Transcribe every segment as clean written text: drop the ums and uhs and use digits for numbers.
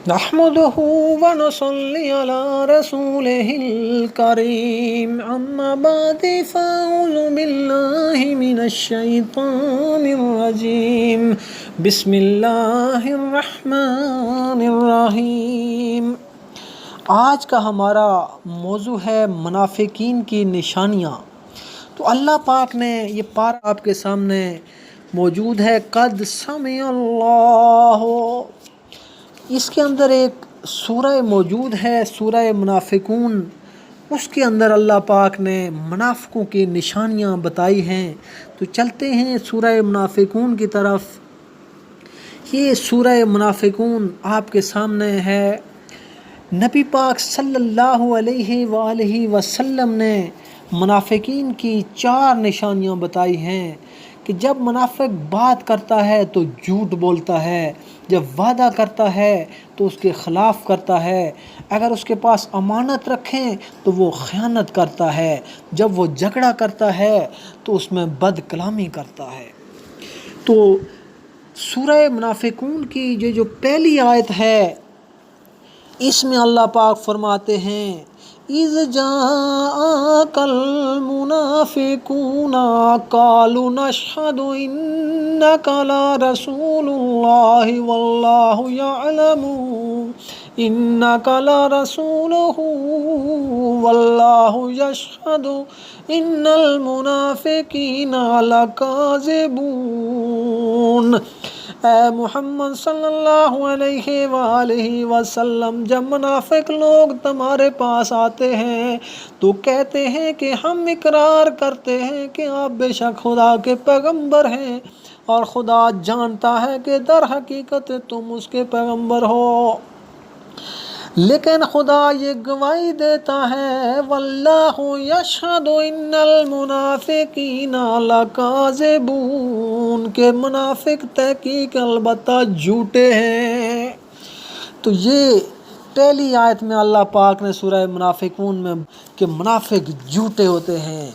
نحمده ونصلي على رسوله الكريم أما بعد فأعوذ بالله من الشيطان الرجيم بسم الله الرحمن الرحیم۔ آج کا ہمارا موضوع ہے منافقین کی نشانیاں۔ تو اللہ پاک نے یہ پارہ آپ کے سامنے موجود ہے، قد سمع اللہ۔ اس کے اندر ایک سورہ موجود ہے، سورہ منافقون۔ اس کے اندر اللہ پاک نے منافقوں کی نشانیاں بتائی ہیں۔ تو چلتے ہیں سورہ منافقون کی طرف۔ یہ سورہ منافقون آپ کے سامنے ہے۔ نبی پاک صلی اللہ علیہ وآلہ وسلم نے منافقین کی 4 نشانیاں بتائی ہیں کہ جب منافق بات کرتا ہے تو جھوٹ بولتا ہے، جب وعدہ کرتا ہے تو اس کے خلاف کرتا ہے، اگر اس کے پاس امانت رکھیں تو وہ خیانت کرتا ہے، جب وہ جھگڑا کرتا ہے تو اس میں بد کلامی کرتا ہے۔ تو سورہ منافقون کی یہ جو پہلی آیت ہے، اس میں اللہ پاک فرماتے ہیں اِذْ جَاءَكَ الْمُنَافِقُونَ قَالُوا نَشْهَدُ إِنَّكَ لَرَسُولُ اللَّهِ وَاللَّهُ يَعْلَمُ إِنَّكَ لَرَسُولُهُ وَاللَّهُ يَشْهَدُ إِنَّ الْمُنَافِقِينَ لَكَاذِبُونَ۔ اے محمد صلی اللہ علیہ وآلہ وسلم، جب منافق لوگ تمہارے پاس آتے ہیں تو کہتے ہیں کہ ہم اقرار کرتے ہیں کہ آپ بے شک خدا کے پیغمبر ہیں، اور خدا جانتا ہے کہ در حقیقت تم اس کے پیغمبر ہو، لیکن خدا یہ گواہی دیتا ہے واللہ یشہد ان المنافقین لکاذبون، کہ منافق تحقیق البتہ جھوٹے ہیں۔ تو یہ پہلی آیت میں اللہ پاک نے سورہ منافقون میں کہ منافق جھوٹے ہوتے ہیں۔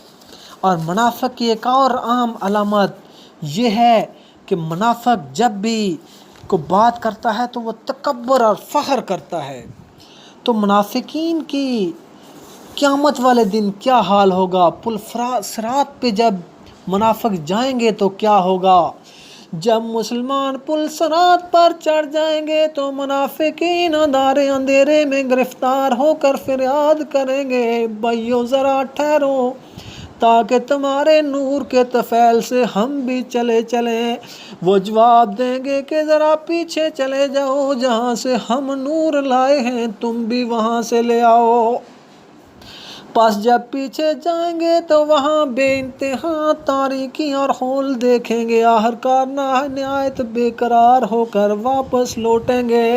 اور منافق کی ایک اور عام علامت یہ ہے کہ منافق جب بھی کوئی بات کرتا ہے تو وہ تکبر اور فخر کرتا ہے۔ تو منافقین کی قیامت والے دن کیا حال ہوگا؟ پل صراط پہ جب منافق جائیں گے تو کیا ہوگا؟ جب مسلمان پل صراط پر چڑھ جائیں گے تو منافقین اندھیرے میں گرفتار ہو کر فریاد کریں گے بھائیو ذرا ٹھہرو تاکہ تمہارے نور کے طفیل سے ہم بھی چلیں۔ وہ جواب دیں گے کہ ذرا پیچھے چلے جاؤ، جہاں سے ہم نور لائے ہیں تم بھی وہاں سے لے آؤ۔ پس جب پیچھے جائیں گے تو وہاں بے انتہا تاریکی اور ہول دیکھیں گے، آخرکار نہایت بے قرار ہو کر واپس لوٹیں گے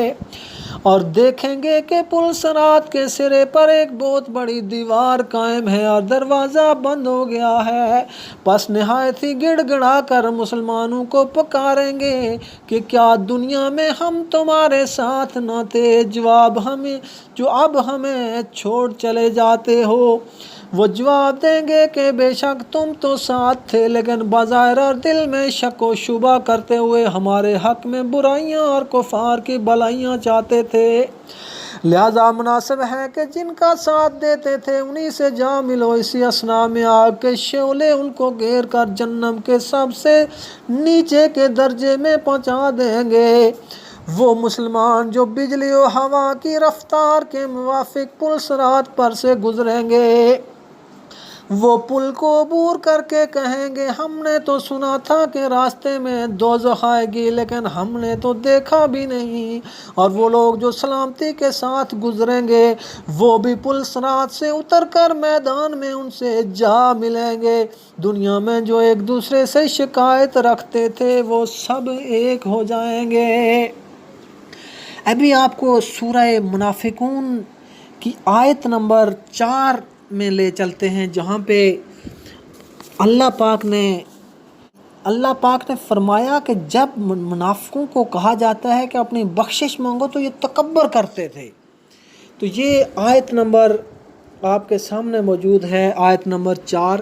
اور دیکھیں گے کہ پل صراط کے سرے پر ایک بہت بڑی دیوار قائم ہے اور دروازہ بند ہو گیا ہے۔ پس نہایت ہی گڑ گڑا کر مسلمانوں کو پکاریں گے کہ کیا دنیا میں ہم تمہارے ساتھ نہ تھے، جو اب ہمیں چھوڑ چلے جاتے ہو؟ وہ جواب دیں گے کہ بے شک تم تو ساتھ تھے، لیکن بظاہر اور دل میں شک و شبہ کرتے ہوئے ہمارے حق میں برائیاں اور کفار کی بھلائیاں چاہتے تھے، لہذا مناسب ہے کہ جن کا ساتھ دیتے تھے انہی سے جا ملو۔ اسی اثناء میں آگ کے شعلے ان کو گھیر کر جہنم کے سب سے نیچے کے درجے میں پہنچا دیں گے۔ وہ مسلمان جو بجلی و ہوا کی رفتار کے موافق پل صراط پر سے گزریں گے، وہ پل کو عبور کر کے کہیں گے ہم نے تو سنا تھا کہ راستے میں دوزخ آئے گی، لیکن ہم نے تو دیکھا بھی نہیں۔ اور وہ لوگ جو سلامتی کے ساتھ گزریں گے وہ بھی پل صراط سے اتر کر میدان میں ان سے جا ملیں گے۔ دنیا میں جو ایک دوسرے سے شکایت رکھتے تھے وہ سب ایک ہو جائیں گے۔ ابھی آپ کو سورہ منافقون کی آیت نمبر 4 میں لے چلتے ہیں، جہاں پہ اللہ پاک نے فرمایا کہ جب منافقوں کو کہا جاتا ہے کہ اپنی بخشش مانگو تو یہ تکبر کرتے تھے۔ تو یہ آیت نمبر آپ کے سامنے موجود ہے، آیت نمبر 4۔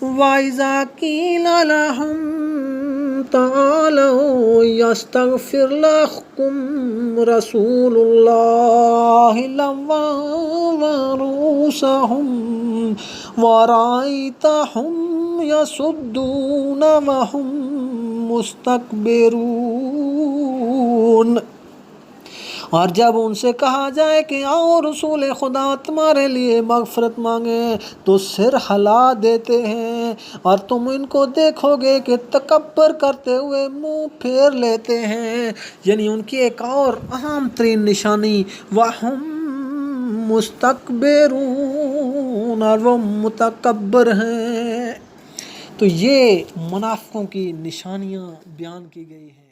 وَإِذَا قِيلَ لَهُمْ تعالوا يستغفر لكم رسول الله لووا رؤوسهم ورأيتهم يصدون وهم مستكبرون۔ اور جب ان سے کہا جائے کہ آؤ رسول خدا تمہارے لیے مغفرت مانگے تو سر ہلا دیتے ہیں، اور تم ان کو دیکھو گے کہ تکبر کرتے ہوئے منہ پھیر لیتے ہیں۔ یعنی ان کی ایک اور اہم ترین نشانی وَهُمْ مُسْتَكْبِرُونَ، اور وہ متکبر ہیں۔ تو یہ منافقوں کی نشانیاں بیان کی گئی ہیں۔